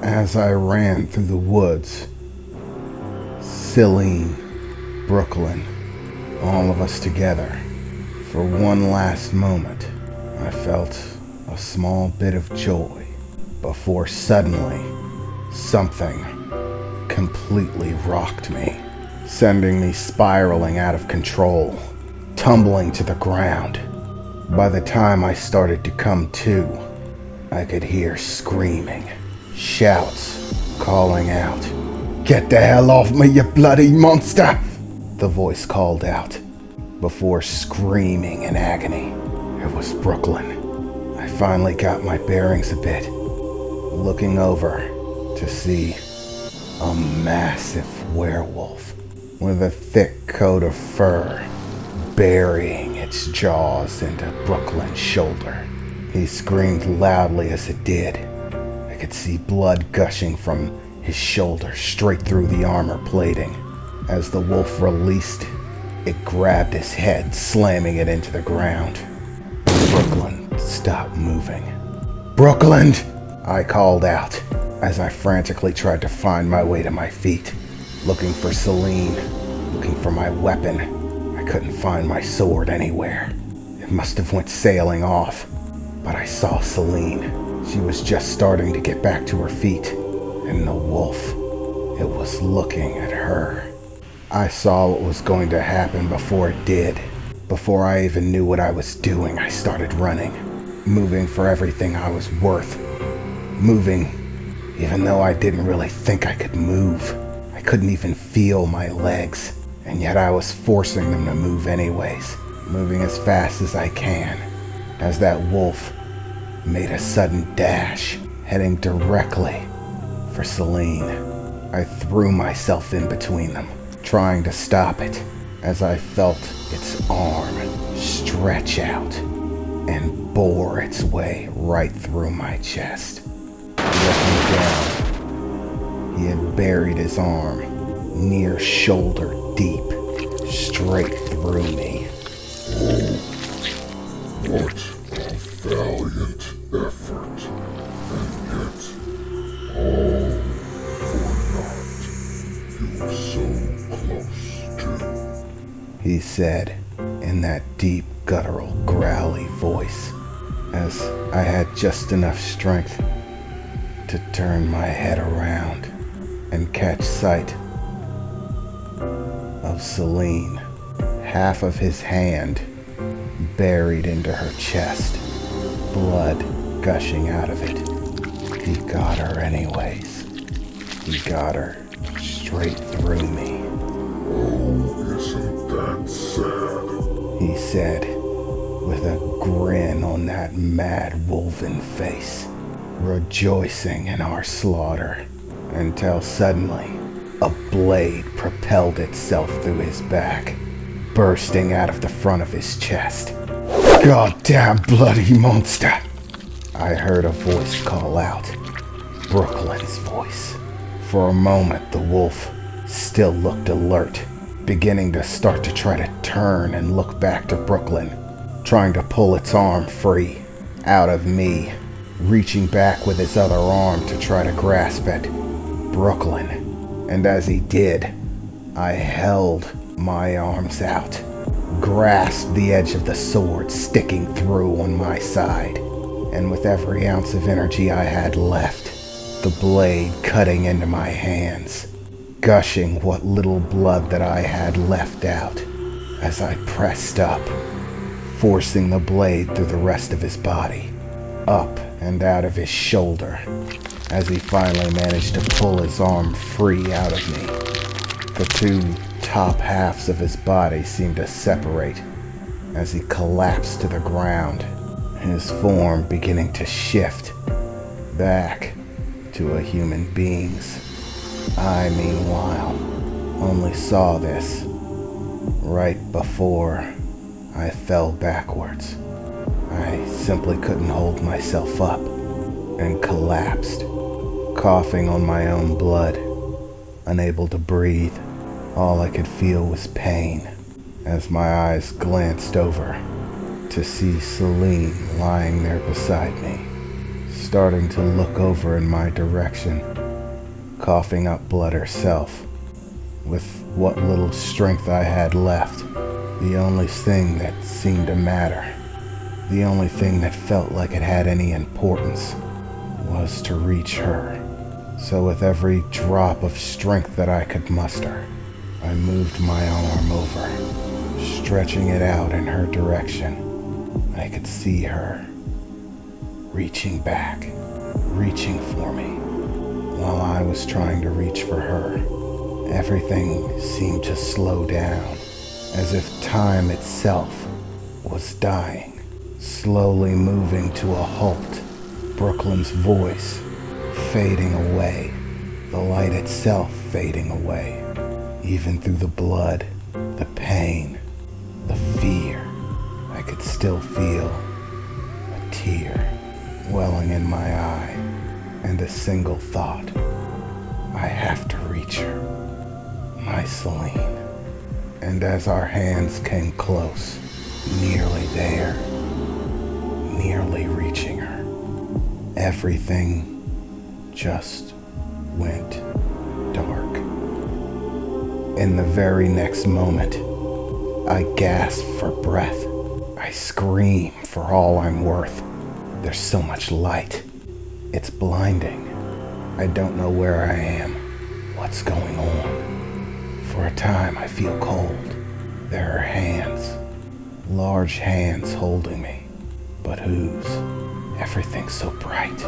As I ran through the woods, Celine, Brooklyn, all of us together, for one last moment, I felt a small bit of joy before suddenly something completely rocked me, sending me spiraling out of control, tumbling to the ground. By the time I started to come to, I could hear screaming, shouts, calling out. "Get the hell off me, you bloody monster!" the voice called out, before screaming in agony. It was Brooklyn. I finally got my bearings a bit, looking over to see a massive werewolf with a thick coat of fur burying its jaws into Brooklyn's shoulder. He screamed loudly as it did. I could see blood gushing from his shoulder straight through the armor plating. As the wolf released, it grabbed his head, slamming it into the ground. Brooklyn stopped moving. "Brooklyn!" I called out as I frantically tried to find my way to my feet, looking for Celine, looking for my weapon. I couldn't find my sword anywhere. It must have went sailing off, but I saw Celine. She was just starting to get back to her feet, and the wolf, it was looking at her. I saw what was going to happen before it did. Before I even knew what I was doing, I started running, moving for everything I was worth. Moving, even though I didn't really think I could move. I couldn't even feel my legs, and yet I was forcing them to move anyways, moving as fast as I can, as that wolf made a sudden dash, heading directly for Celine. I threw myself in between them, trying to stop it, as I felt its arm stretch out and bore its way right through my chest. Looking down, he had buried his arm near shoulder deep, straight through me. Oh, what a valiant effort, and yet all for naught. You were so close to, he said in that deep, guttural, growly voice, as I had just enough strength to turn my head around and catch sight of Celine, half of his hand buried into her chest, blood gushing out of it. He got her anyways. He got her straight through me. oh, isn't that sad? He said, with a grin on that mad wolven face, rejoicing in our slaughter, until suddenly a blade propelled itself through his back, bursting out of the front of his chest. "Goddamn bloody monster!" I heard a voice call out, Brooklyn's voice. For a moment, the wolf still looked alert, beginning to start to try to turn and look back to Brooklyn, trying to pull its arm free out of me, reaching back with his other arm to try to grasp at Brooklyn. And as he did, I held my arms out, grasped the edge of the sword sticking through on my side, and with every ounce of energy I had left, the blade cutting into my hands, gushing what little blood that I had left out as I pressed up, forcing the blade through the rest of his body, up and out of his shoulder, as he finally managed to pull his arm free out of me. The two top halves of his body seemed to separate as he collapsed to the ground, his form beginning to shift back to a human being's. I, meanwhile, only saw this right before I fell backwards. I simply couldn't hold myself up and collapsed, coughing on my own blood, unable to breathe. All I could feel was pain as my eyes glanced over to see Celine lying there beside me, starting to look over in my direction, coughing up blood herself. With what little strength I had left, the only thing that seemed to matter, the only thing that felt like it had any importance, was to reach her. So with every drop of strength that I could muster, I moved my arm over, stretching it out in her direction. I could see her, reaching back, reaching for me, while I was trying to reach for her. Everything seemed to slow down, as if time itself was dying, slowly moving to a halt. Brooklyn's voice fading away, the light itself fading away, even through the blood, the pain, the fear. I could still feel a tear welling in my eye, and a single thought: I have to reach her, my Celine. And as our hands came close, nearly there, nearly reaching her, everything just went dark. In the very next moment, I gasp for breath. I scream for all I'm worth. There's so much light. It's blinding. I don't know where I am, what's going on. For a time, I feel cold. There are hands, large hands holding me. But whose? Everything's so bright.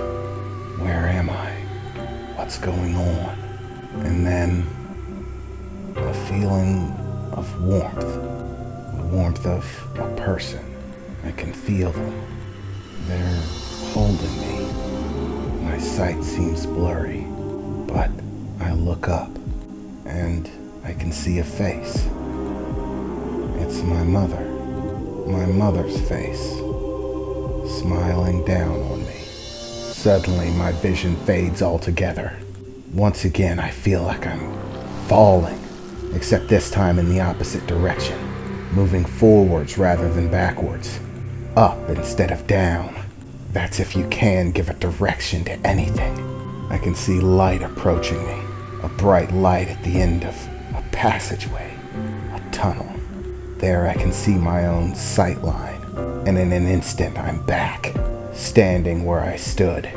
Where am I? What's going on? And then a feeling of warmth. The warmth of a person. I can feel them. They're holding me. My sight seems blurry, but I look up and I can see a face. It's my mother. My mother's face, smiling down on me. Suddenly, my vision fades altogether. Once again, I feel like I'm falling, except this time in the opposite direction, moving forwards rather than backwards, up instead of down. That's if you can give a direction to anything. I can see light approaching me, a bright light at the end of a passageway, a tunnel. There I can see my own sight line, and in an instant I'm back, standing where I stood,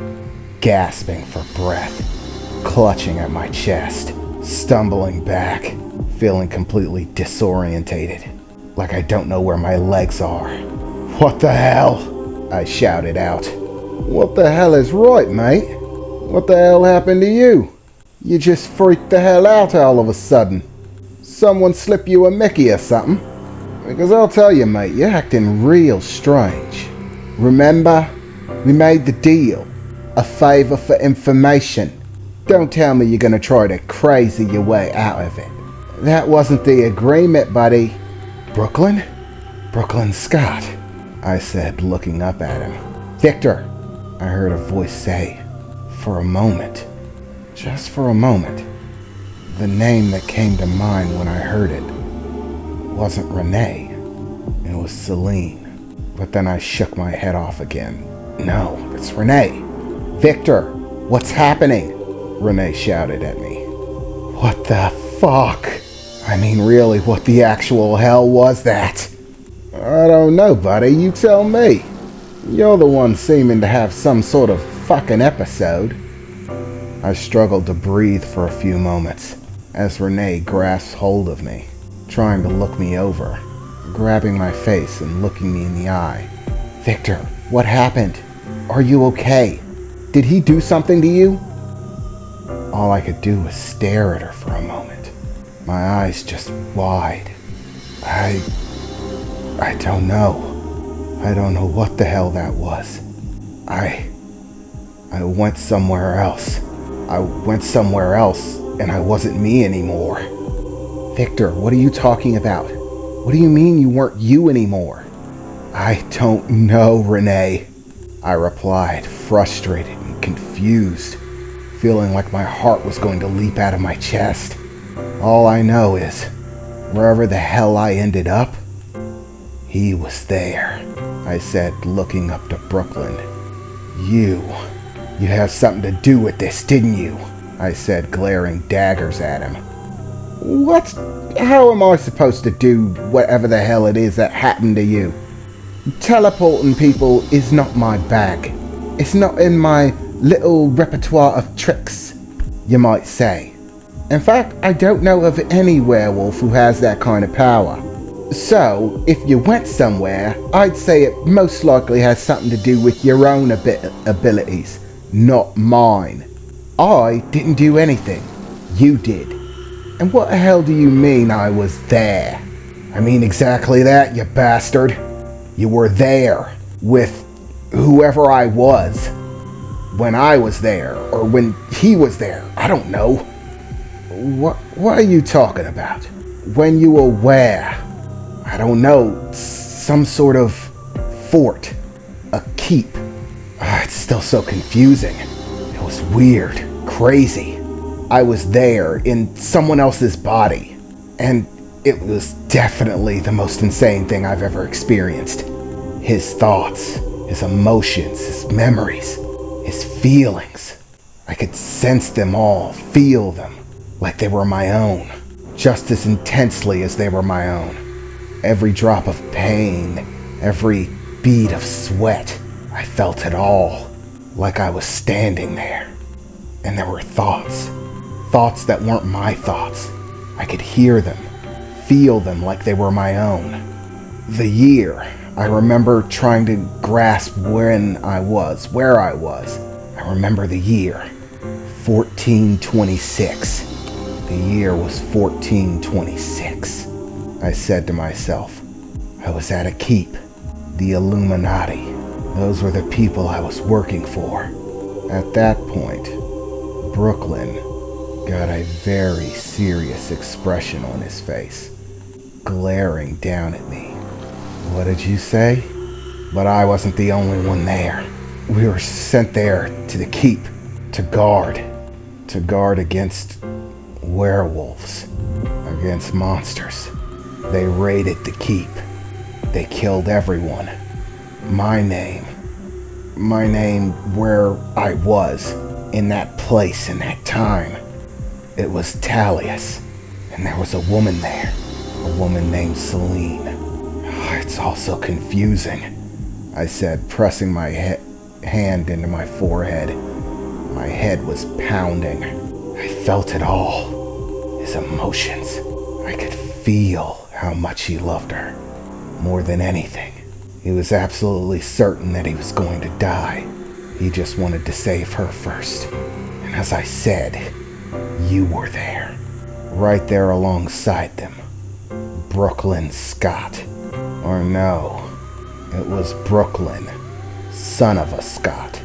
gasping for breath, clutching at my chest, stumbling back, feeling completely disorientated, like I don't know where my legs are. "What the hell?" I shouted out. "What the hell is right, mate? What the hell happened to you? You just freaked the hell out all of a sudden. Someone slip you a Mickey or something? Because I'll tell you, mate, you're acting real strange. Remember? We made the deal. A favor for information. Don't tell me you're gonna try to crazy your way out of it. That wasn't the agreement, buddy." "Brooklyn? Brooklyn Scott," I said, looking up at him. "Victor," I heard a voice say. For a moment, just for a moment, the name that came to mind when I heard it wasn't Renee. It was Celine. But then I shook my head off again. "No, it's Renee." "Victor, what's happening?" Renee shouted at me. "What the fuck? I mean, really, what the actual hell was that?" "I don't know, buddy. You tell me. You're the one seeming to have some sort of fucking episode." I struggled to breathe for a few moments as Renee grasped hold of me, trying to look me over, grabbing my face and looking me in the eye. "Victor, what happened? Are you okay? Did he do something to you?" All I could do was stare at her for a moment, my eyes just wide. I don't know. I don't know what the hell that was. I went somewhere else. I went somewhere else, and I wasn't me anymore." "Victor, what are you talking about? What do you mean you weren't you anymore?" "I don't know, Renee," I replied, frustrated and confused, feeling like my heart was going to leap out of my chest. All I know is, wherever the hell I ended up, he was there, I said, looking up to Brooklyn. You have something to do with this, didn't you? I said, glaring daggers at him. What? How am I supposed to do whatever the hell it is that happened to you? Teleporting people is not my bag. It's not in my little repertoire of tricks, you might say. In fact, I don't know of any werewolf who has that kind of power. So, if you went somewhere, I'd say it most likely has something to do with your own abilities, not mine. I didn't do anything. You did. And what the hell do you mean I was there? I mean exactly that, you bastard. You were there with whoever I was. When I was there, or when he was there. I don't know. What are you talking about? When you were where? I don't know. Some sort of fort. A keep. It's still so confusing. It was weird. Crazy. I was there in someone else's body. And it was definitely the most insane thing I've ever experienced. His thoughts, his emotions, his memories, his feelings. I could sense them all, feel them, like they were my own, just as intensely as they were my own. Every drop of pain, every bead of sweat, I felt it all, like I was standing there. And there were thoughts that weren't my thoughts. I could hear them, feel them like they were my own. The year, I remember trying to grasp where I was. I remember the year, 1426. The year was 1426. I said to myself, I was at a keep, the Illuminati. Those were the people I was working for. At that point, Brooklyn got a very serious expression on his face, glaring down at me. What did you say? But I wasn't the only one there. We were sent there to the keep, to guard against werewolves, against monsters. They raided the keep. They killed everyone. My name where I was, in that place, in that time, it was Talius. And there was a woman there, a woman named Celine. It's all so confusing, I said, pressing my hand into my forehead. My head was pounding. I felt it all. His emotions. I could feel how much he loved her. More than anything. He was absolutely certain that he was going to die. He just wanted to save her first. And as I said, you were there. Right there alongside them. Brooklyn Scott. Or no, it was Brooklyn, son of a Scott.